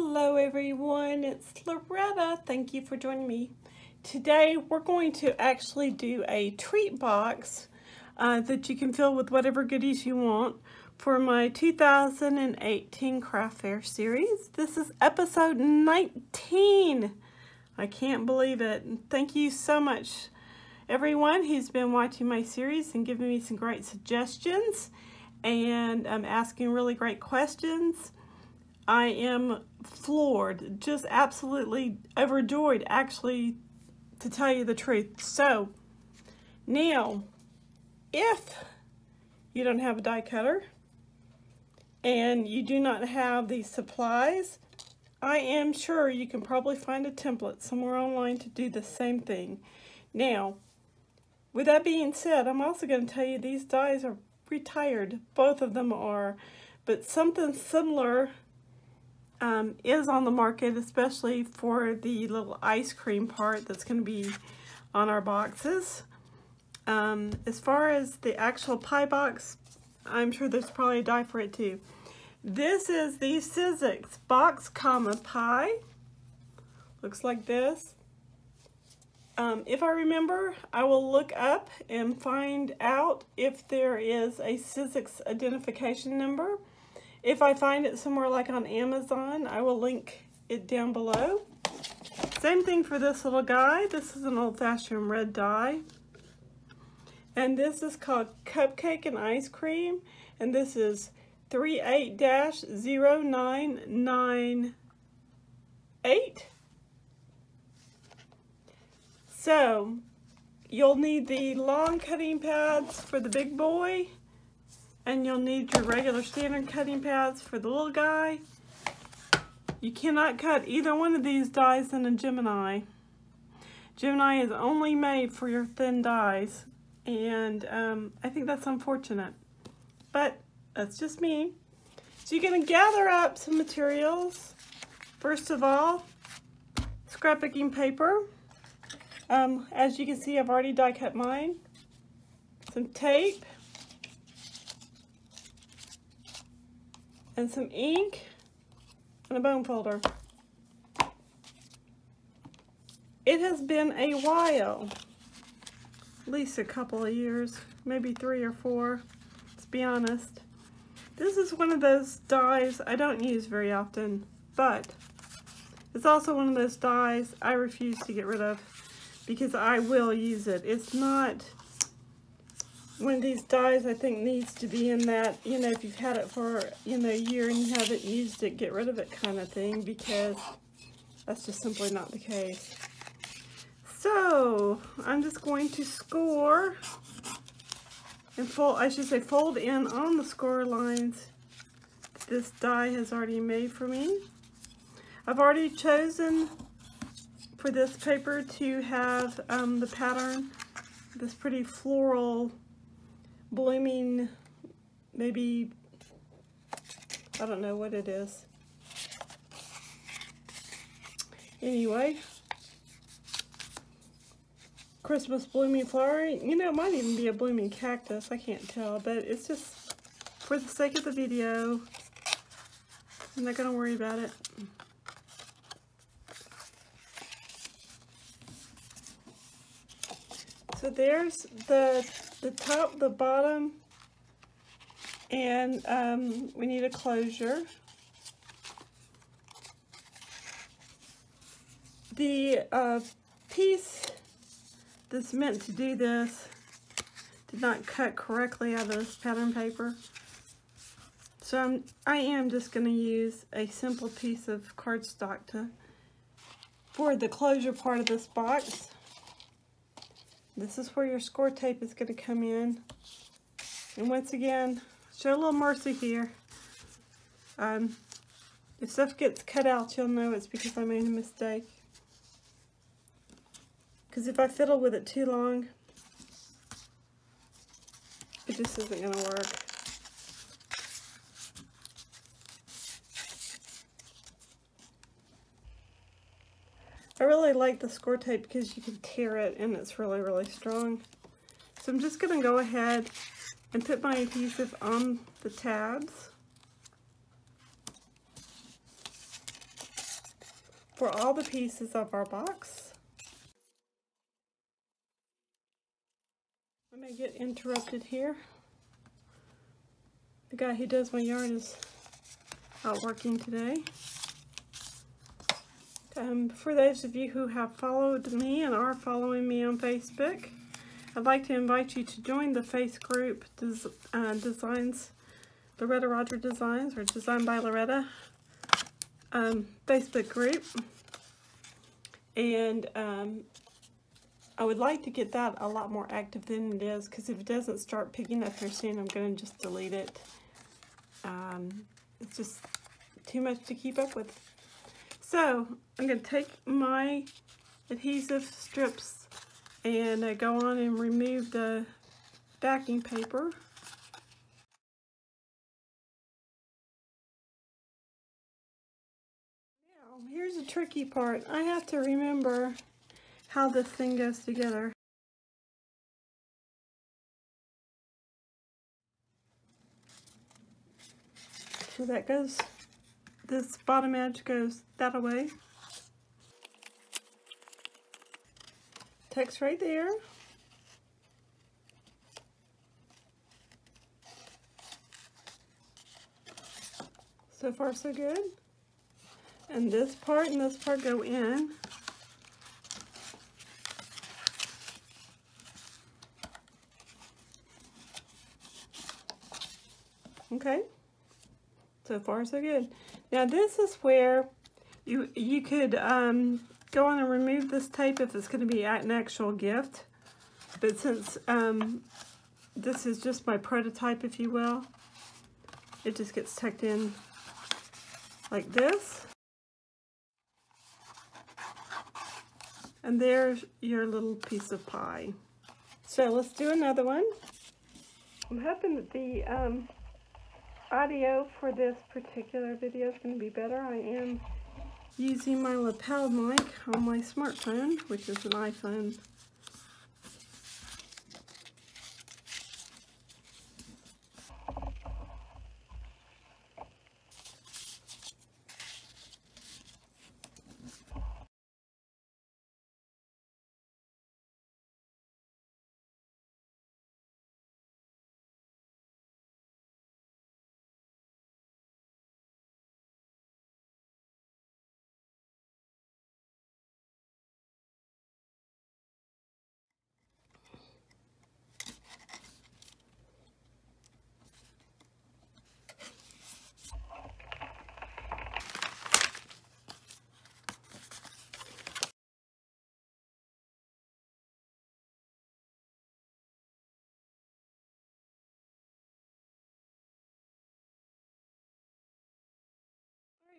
Hello everyone, it's Loretta. Thank you for joining me. Today we're going to actually do a treat box that you can fill with whatever goodies you want for my 2018 craft fair series. This is episode 19. I can't believe it. Thank you so much everyone who's been watching my series and giving me some great suggestions and asking really great questions. I am floored, just absolutely overjoyed, actually, to tell you the truth. So, now, if you don't have a die cutter and you do not have these supplies, I am sure you can probably find a template somewhere online to do the same thing. Now, with that being said, I'm also going to tell you these dies are retired. Both of them are, but something similar is on the market, especially for the little ice cream part that's going to be on our boxes. As far as the actual pie box, I'm sure there's probably a die for it too. This is the Sizzix Box, pie. Looks like this. If I remember, I will look up and find out if there is a Sizzix identification number. If I find it somewhere like on Amazon, I will link it down below. Same thing for this little guy. This is an old-fashioned red die. And this is called Cupcake and Ice Cream. And this is 38-0998. So, you'll need the long cutting pads for the big boy. And you'll need your regular standard cutting pads for the little guy. You cannot cut either one of these dies in a Gemini. Gemini is only made for your thin dies, and I think that's unfortunate. But that's just me. So you're going to gather up some materials. First of all, scrapbooking paper. As you can see, I've already die cut mine. Some tape. And some ink, and a bone folder. It has been a while, at least a couple of years, maybe 3 or 4, let's be honest. This is one of those dies I don't use very often, but it's also one of those dies I refuse to get rid of because I will use it. It's not one of these dies I think needs to be in that, you know, if you've had it for, you know, a year and you haven't used it, get rid of it kind of thing, because that's just simply not the case. So, I'm just going to score and fold, I should say fold in on the score lines this die has already made for me. I've already chosen for this paper to have the pattern, this pretty floral blooming, maybe, I don't know what it is. Anyway, Christmas blooming flower. You know, it might even be a blooming cactus. I can't tell, but it's just for the sake of the video. I'm not going to worry about it. So there's the top, the bottom, and we need a closure. The piece that's meant to do this did not cut correctly out of this pattern paper. So I am just going to use a simple piece of cardstock for the closure part of this box. This is where your score tape is going to come in. And once again, show a little mercy here. If stuff gets cut out, you'll know it's because I made a mistake. Because if I fiddle with it too long, it just isn't going to work. I really like the score tape because you can tear it and it's really, really strong. So I'm just going to go ahead and put my adhesive on the tabs. for all the pieces of our box. I may get interrupted here. The guy who does my yarn is out working today. For those of you who have followed me and are following me on Facebook, I'd like to invite you to join the Face group Designs, Loretta Roger Designs, or Design by Loretta Facebook group. And I would like to get that a lot more active than it is, because if it doesn't start picking up here soon, I'm going to just delete it. It's just too much to keep up with. So I'm going to take my adhesive strips and go on and remove the backing paper. Now, here's the tricky part. I have to remember how this thing goes together. So that goes, this bottom edge goes that away. Text right there. So far so good. And this part and this part go in. Okay. So far so good. Now this is where you could go on and remove this tape if it's going to be an actual gift. But since this is just my prototype, if you will, it just gets tucked in like this. And there's your little piece of pie. So let's do another one. I'm hoping that the audio for this particular video is going to be better. I am using my lapel mic on my smartphone, which is an iPhone.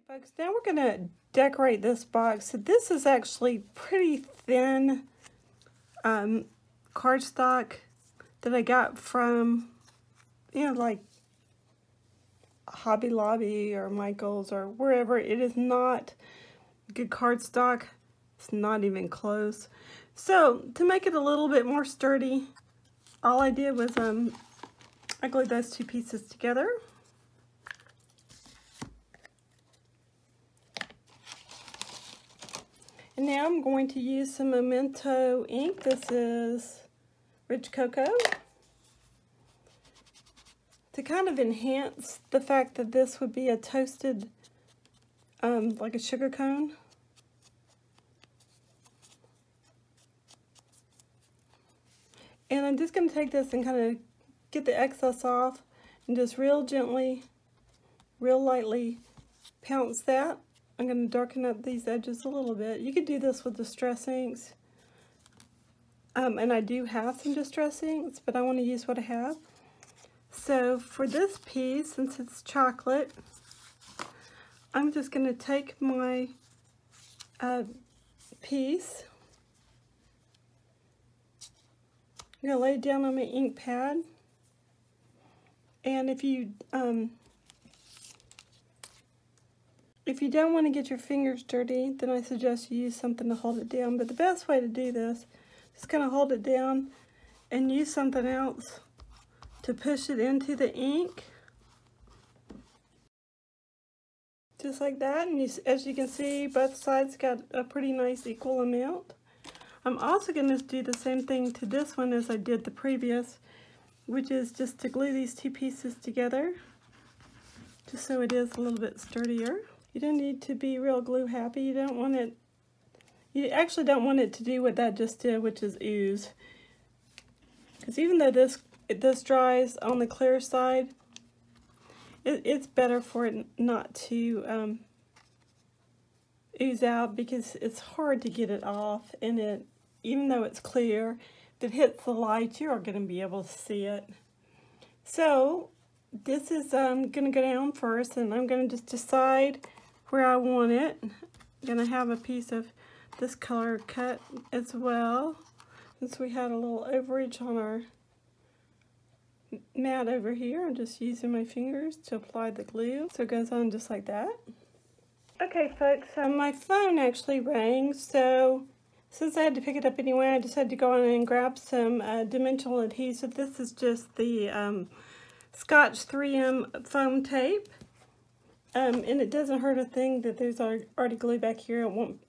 Folks, now we're going to decorate this box. So this is actually pretty thin cardstock that I got from, like Hobby Lobby or Michael's or wherever. It is not good cardstock. It's not even close. So to make it a little bit more sturdy, all I did was I glued those two pieces together. And now I'm going to use some Memento ink. This is Rich Cocoa, to kind of enhance the fact that this would be a toasted, like a sugar cone. And I'm just going to take this and kind of get the excess off and just real gently, real lightly pounce that. I'm going to darken up these edges a little bit. You could do this with distress inks. And I do have some distress inks, but I want to use what I have. So for this piece, since it's chocolate, I'm just going to take my piece. I'm going to lay it down on my ink pad. And if you don't want to get your fingers dirty, then I suggest you use something to hold it down. But the best way to do this is kind of hold it down and use something else to push it into the ink. Just like that, and as you can see, both sides got a pretty nice equal amount. I'm also going to do the same thing to this one as I did the previous, which is just to glue these two pieces together, just so it is a little bit sturdier. You don't need to be real glue happy. You actually don't want it to do what that just did, which is ooze. Because even though this dries on the clear side, it's better for it not to ooze out, because it's hard to get it off, and even though it's clear, if it hits the light, you are going to be able to see it. So this is going to go down first, and I'm going to just decide where I want it. I'm going to have a piece of this color cut as well, since we had a little overage on our mat over here. I'm just using my fingers to apply the glue, so it goes on just like that. Okay folks, my phone actually rang, so since I had to pick it up anyway, I decided to go on and grab some dimensional adhesive. This is just the Scotch 3M foam tape, and it doesn't hurt a thing that there's already glue back here. It won't,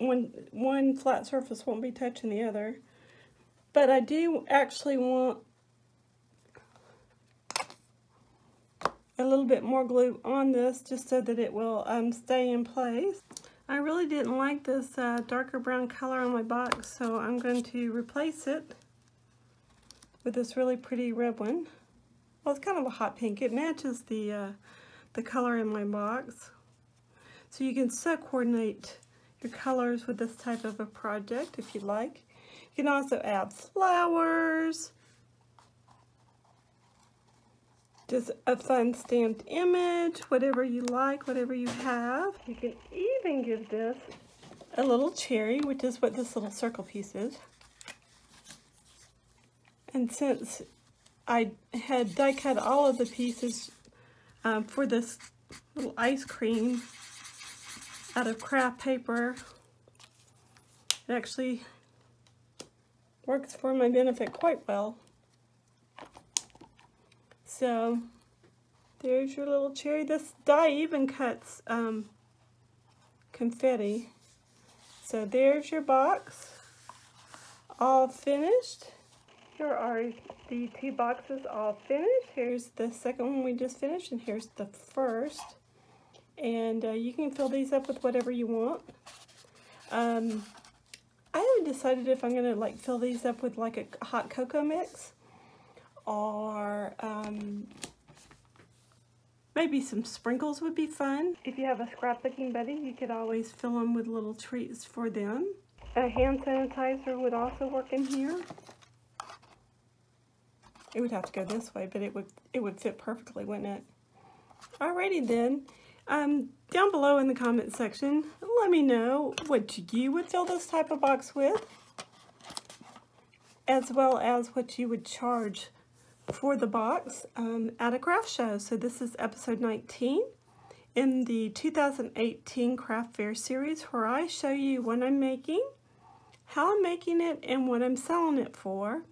one flat surface won't be touching the other, but I do actually want a little bit more glue on this, just so that it will stay in place. I really didn't like this darker brown color on my box, so I'm going to replace it with this really pretty red one. Well, it's kind of a hot pink. It matches the color in my box. So you can so coordinate your colors with this type of a project if you like. You can also add flowers, just a fun stamped image, whatever you like, whatever you have. You can even give this a little cherry, which is what this little circle piece is. And since I had die cut all of the pieces for this little ice cream out of craft paper, it actually works for my benefit quite well. So there's your little cherry. This die even cuts confetti. So there's your box, all finished. Here are the two boxes all finished. Here's the second one we just finished, and here's the first. And you can fill these up with whatever you want. I haven't decided if I'm gonna like fill these up with like a hot cocoa mix, or maybe some sprinkles would be fun. If you have a scrapbooking buddy, you could always fill them with little treats for them. A hand sanitizer would also work in here. It would have to go this way, but it would fit perfectly, wouldn't it? Alrighty then. Down below in the comment section, let me know what you would fill this type of box with, as well as what you would charge for the box at a craft show. So this is episode 19 in the 2018 Craft Fair series, where I show you what I'm making, how I'm making it, and what I'm selling it for.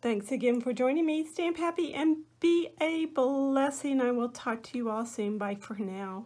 Thanks again for joining me. Stamp happy and be a blessing. I will talk to you all soon. Bye for now.